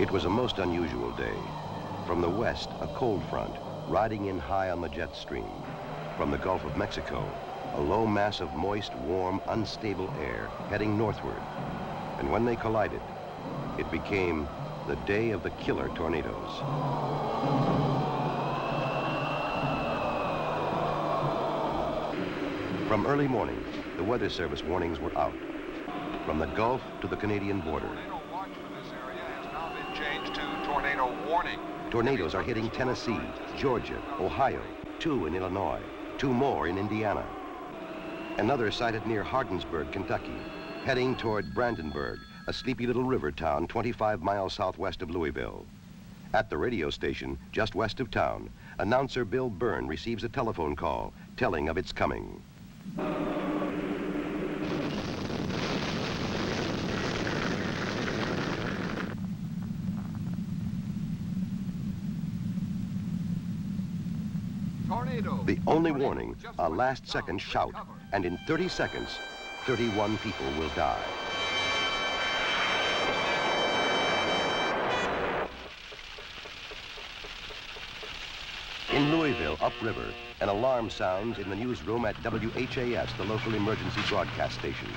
It was a most unusual day. From the west, a cold front, riding in high on the jet stream. From the Gulf of Mexico, a low mass of moist, warm, unstable air heading northward. And when they collided, it became the day of the killer tornadoes. From early morning, the Weather Service warnings were out. From the Gulf to the Canadian border. Tornado watch for this area has now been changed to tornado warning. Tornadoes are hitting Tennessee, Georgia, Ohio, 2 in Illinois, 2 more in Indiana. Another sighted near Hardinsburg, Kentucky, heading toward Brandenburg, a sleepy little river town 25 miles southwest of Louisville. At the radio station, just west of town, announcer Bill Byrne receives a telephone call telling of its coming. Tornado. The only warning, a last-second shout, and in 30 seconds, 31 people will die. In Louisville, upriver, an alarm sounds in the newsroom at WHAS, the local emergency broadcast station.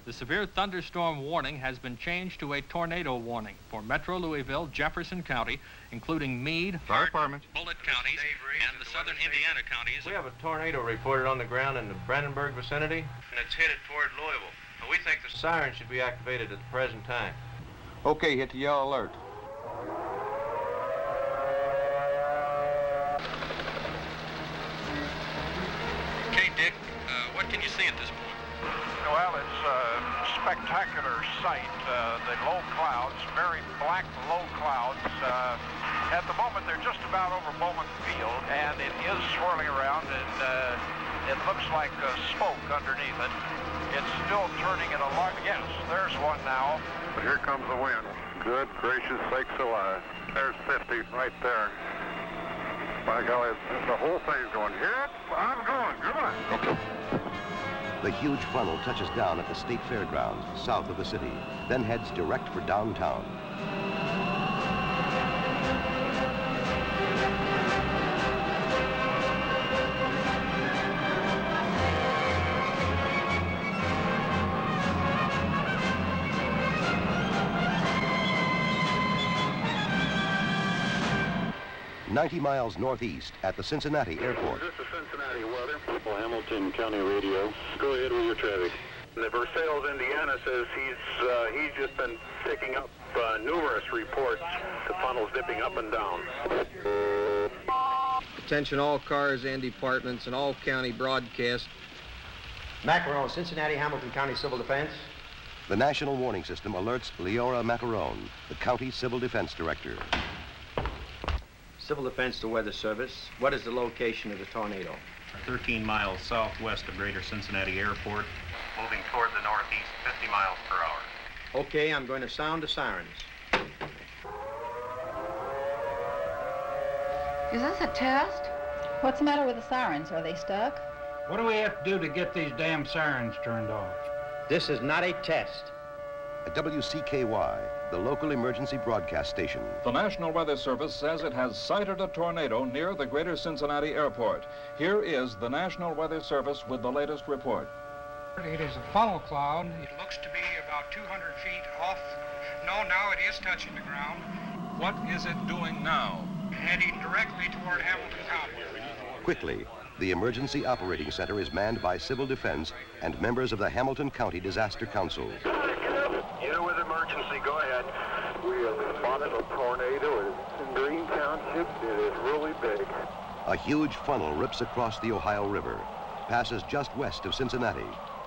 The severe thunderstorm warning has been changed to a tornado warning for Metro Louisville, Jefferson County, including Meade, Fire Department, Bullitt counties, and the southern Indiana counties. We have a tornado reported on the ground in the Brandenburg vicinity, and it's headed toward Louisville. We think the siren should be activated at the present time. Okay, hit the yellow alert. Okay, Dick, what can you see at this point? Well, it's a spectacular sight. The low clouds, very black low clouds. At the moment, they're just about over Bowman Field, and it is swirling around, and it looks like smoke underneath it. It's still turning in a lot. Yes, there's one now. But here comes the wind. Good gracious sakes alive. There's 50 right there. By golly, the whole thing's going. Here, I'm going. Come on. The huge funnel touches down at the State Fairgrounds, south of the city, then heads direct for downtown. "90 miles northeast at the Cincinnati airport. This is Cincinnati weather. Hamilton County Radio. Go ahead with your traffic. The Versailles, Indiana says he's just been picking up numerous reports. The funnel's dipping up and down. Attention all cars and departments and all county broadcast. Macaron, Cincinnati, Hamilton County Civil Defense. The National Warning System alerts Leora Macaron, the county civil defense director. Civil Defense to Weather Service. What is the location of the tornado? 13 miles southwest of Greater Cincinnati Airport, moving toward the northeast, 50 miles per hour. Okay, I'm going to sound the sirens. Is this a test? What's the matter with the sirens? Are they stuck? What do we have to do to get these damn sirens turned off? This is not a test. At WCKY, the local emergency broadcast station. The National Weather Service says it has sighted a tornado near the Greater Cincinnati Airport. Here is the National Weather Service with the latest report. It is a funnel cloud. It looks to be about 200 feet off. No, now it is touching the ground. What is it doing now? Heading directly toward Hamilton County. Quickly, the Emergency Operating Center is manned by Civil Defense and members of the Hamilton County Disaster Council. Unit with emergency, go ahead. We have spotted a tornado. It's in Green Township. It is really big. A huge funnel rips across the Ohio River, passes just west of Cincinnati,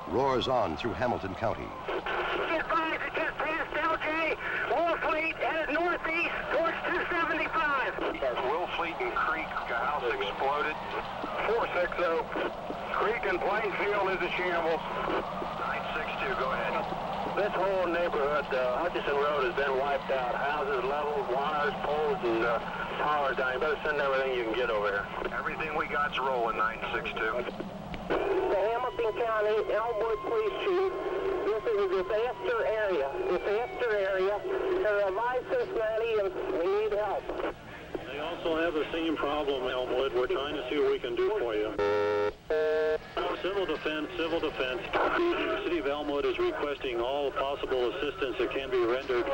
roars on through Hamilton County. Advise it just passed LJ. Wolfleet headed northeast towards 275. Wolfleet and Creek, a house exploded. 460. Creek and Plainfield is a shambles. 962, go ahead. This whole neighborhood, Hutchison Road, has been wiped out. Houses leveled, wires, poles, and towers down. You better send everything you can get over here. Everything we got's rolling, 962. The Hamilton County Elmwood Police Chief, this in the disaster area. They're alive, Cincinnati, and we need help. They also have the same problem, Elmwood. We're trying to see what we can do for you. Civil defense. The city of Elmwood is requesting all possible assistance that can be rendered.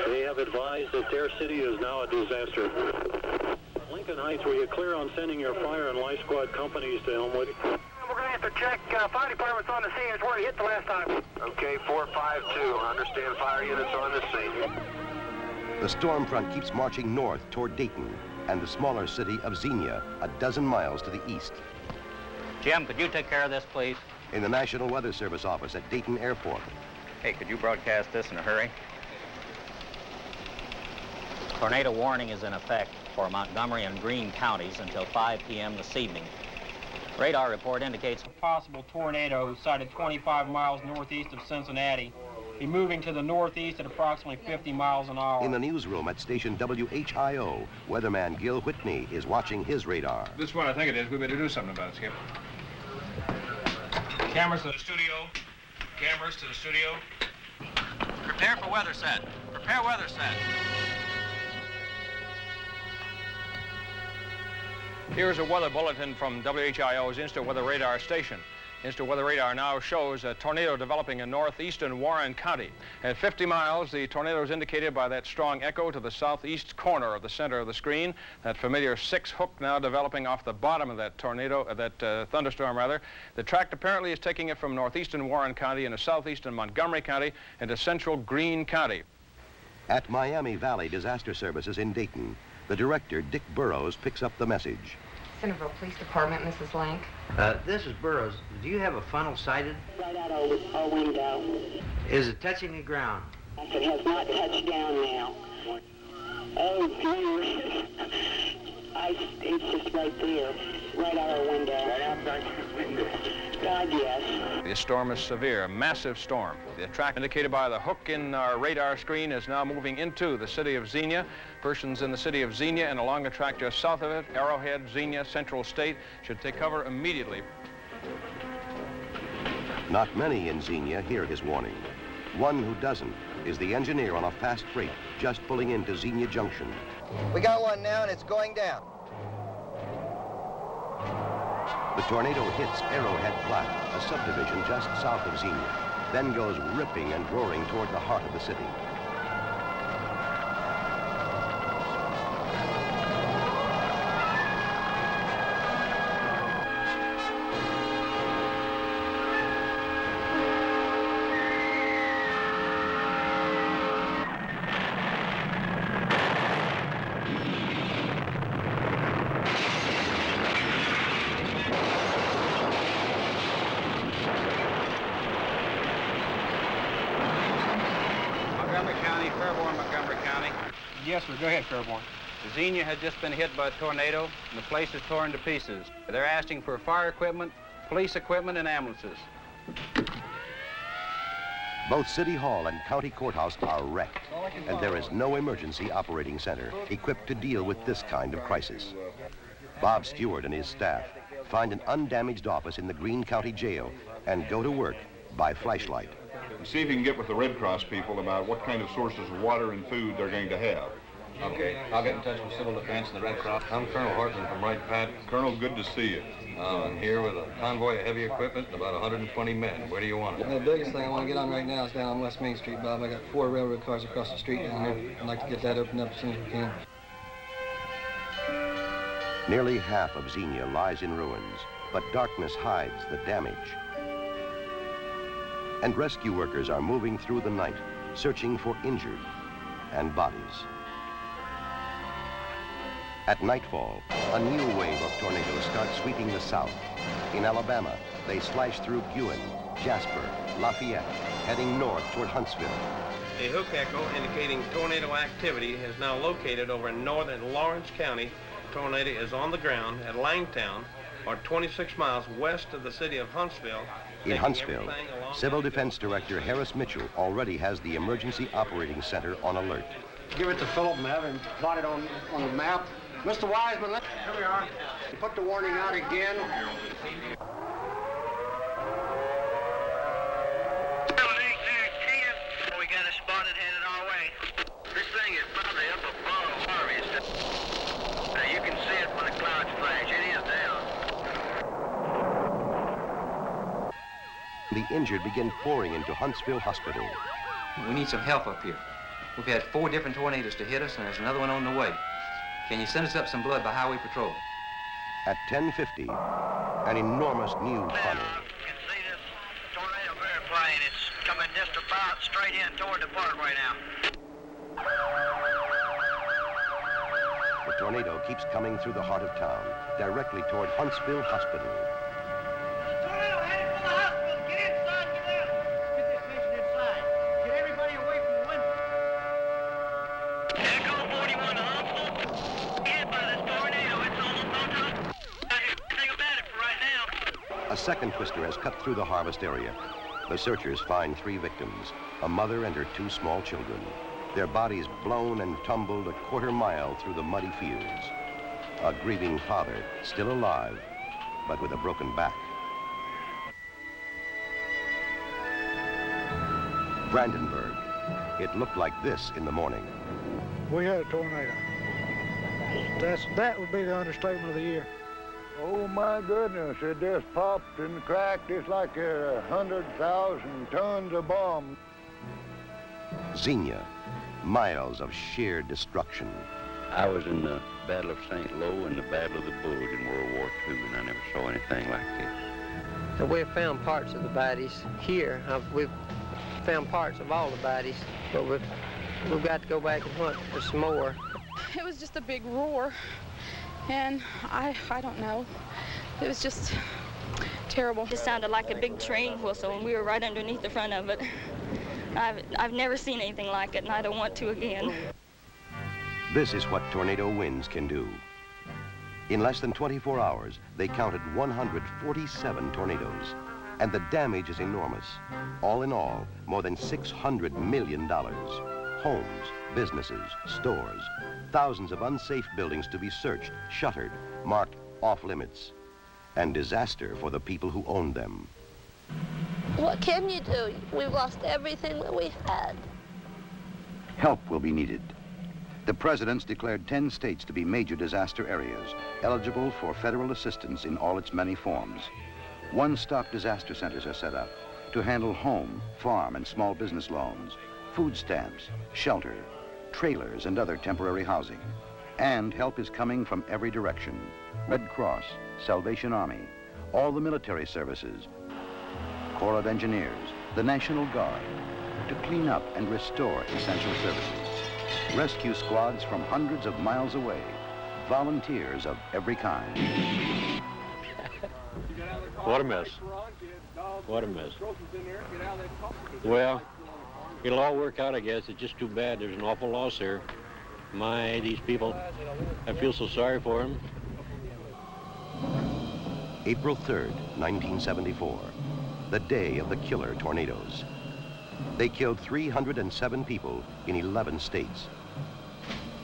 They have advised that their city is now a disaster. Lincoln Heights, were you clear on sending your fire and life squad companies to Elmwood? We're going to have to check. Fire department's on the scene. It's where it hit the last time. Okay, 452. Understand fire units on the scene. The storm front keeps marching north toward Dayton and the smaller city of Xenia, a dozen miles to the east. Jim, could you take care of this, please? In the National Weather Service office at Dayton Airport. Hey, could you broadcast this in a hurry? Tornado warning is in effect for Montgomery and Greene counties until 5 p.m. this evening. Radar report indicates a possible tornado sighted 25 miles northeast of Cincinnati, be moving to the northeast at approximately 50 miles an hour. In the newsroom at station WHIO, weatherman Gil Whitney is watching his radar. This is what I think it is. We better do something about it, Skip. Cameras to the studio. Cameras to the studio. Prepare for weather set. Prepare weather set. Here's a weather bulletin from WHIO's Insta Weather Radar station. Insta Weather Radar now shows a tornado developing in northeastern Warren County. At 50 miles, the tornado is indicated by that strong echo to the southeast corner of the center of the screen. That familiar 6 hook now developing off the bottom of that tornado, thunderstorm rather. The tract apparently is taking it from northeastern Warren County into southeastern Montgomery County into central Greene County. At Miami Valley Disaster Services in Dayton, the director, Dick Burrows, picks up the message. Centerville Police Department, Mrs. Link. This is Burroughs. Do you have a funnel sighted? Right out our window. Is it touching the ground? It has not touched down now. Oh, dear. It's just right there. Right out our window. Right outside your window. God, yes. The storm is severe, a massive storm. The track indicated by the hook in our radar screen is now moving into the city of Xenia. Persons in the city of Xenia and along the track just south of it, Arrowhead, Xenia, Central State, should take cover immediately. Not many in Xenia hear his warning. One who doesn't is the engineer on a fast freight just pulling into Xenia Junction. We got one now and it's going down. The tornado hits Arrowhead Flat, a subdivision just south of Xenia, then goes ripping and roaring toward the heart of the city. Yes, sir. Go ahead, Fairborn. Xenia had just been hit by a tornado, and the place is torn to pieces. They're asking for fire equipment, police equipment, and ambulances. Both City Hall and County Courthouse are wrecked, and there is no emergency operating center equipped to deal with this kind of crisis. Bob Stewart and his staff find an undamaged office in the Greene County Jail and go to work by flashlight. See if you can get with the Red Cross people about what kind of sources of water and food they're going to have. Okay, I'll get in touch with Civil Defense and the Red Cross. I'm Colonel Horton from Wright Pat. Colonel, good to see you. I'm here with a convoy of heavy equipment and about 120 men. Where do you want it? The biggest thing I want to get on right now is down on West Main Street, Bob. I got 4 railroad cars across the street down there. I'd like to get that opened up as soon as we can. Nearly half of Xenia lies in ruins, but darkness hides the damage. And rescue workers are moving through the night, searching for injured and bodies. At nightfall, a new wave of tornadoes starts sweeping the south. In Alabama, they slash through Guin, Jasper, Lafayette, heading north toward Huntsville. A hook echo indicating tornado activity is now located over in northern Lawrence County. Tornado is on the ground at Langtown, or 26 miles west of the city of Huntsville. In Huntsville, Civil Defense Director Harris Mitchell already has the Emergency Operating Center on alert. Give it to Philip and have him plot it on the map. Mr. Wiseman, here we are. Put the warning out again. The injured begin pouring into Huntsville Hospital. We need some help up here. We've had 4 different tornadoes to hit us, and there's another one on the way. Can you send us up some blood by highway patrol? At 10:50, an enormous new tunnel. You can see this tornado airplane. It's coming just about straight in toward the parkway now. The tornado keeps coming through the heart of town, directly toward Huntsville Hospital. Tornado headed for the hospital. Get inside, get out. Get this patient inside. Get everybody away from the window. Echo 41 to Huntsville. Hit by this tornado. It's almost on top. Think about it for right now. A second twister has cut through the harvest area. The searchers find 3 victims, a mother and her 2 small children. Their bodies blown and tumbled a quarter-mile through the muddy fields. A grieving father, still alive, but with a broken back. Brandenburg. It looked like this in the morning. We had a tornado. That would be the understatement of the year. Oh my goodness, it just popped and cracked. It's like 100,000 tons of bomb. Xenia. Miles of sheer destruction. I was in the Battle of St. Lo and the Battle of the Bulge in World War II, and I never saw anything like this. So we've found parts of the bodies here. We've found parts of all the bodies, but we've got to go back and hunt for some more. It was just a big roar, and I don't know. It was just terrible. It sounded like a big train whistle, and we were right underneath the front of it. I've never seen anything like it, and I don't want to again. This is what tornado winds can do. In less than 24 hours, they counted 147 tornadoes, and the damage is enormous. All in all, more than $600 million. Homes, businesses, stores, thousands of unsafe buildings to be searched, shuttered, marked off limits, and disaster for the people who owned them. What can you do? We've lost everything that we had. Help will be needed. The president's declared 10 states to be major disaster areas, eligible for federal assistance in all its many forms. One-stop disaster centers are set up to handle home, farm, and small business loans, food stamps, shelter, trailers, and other temporary housing. And help is coming from every direction. Red Cross, Salvation Army, all the military services, Corps of Engineers, the National Guard, to clean up and restore essential services. Rescue squads from hundreds of miles away, volunteers of every kind. What a mess. What a mess. Well, it'll all work out, I guess. It's just too bad. There's an awful loss here. My, these people, I feel so sorry for them. April 3rd, 1974, the day of the killer tornadoes. They killed 307 people in 11 states.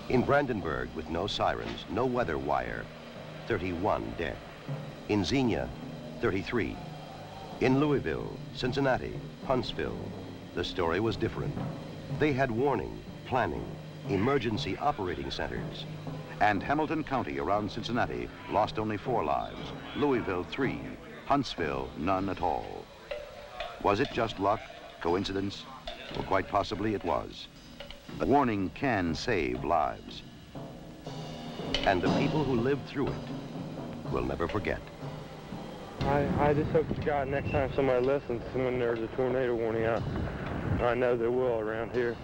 In Brandenburg, with no sirens, no weather wire, 31 dead. In Xenia, 33. In Louisville, Cincinnati, Huntsville, the story was different. They had warning, planning, emergency operating centers. And Hamilton County around Cincinnati lost only 4 lives, Louisville 3, Huntsville none at all. Was it just luck, coincidence? Well, quite possibly it was. But warning can save lives. And the people who lived through it will never forget. I just hope to God next time somebody listens when there's a tornado warning out. I know they will around here.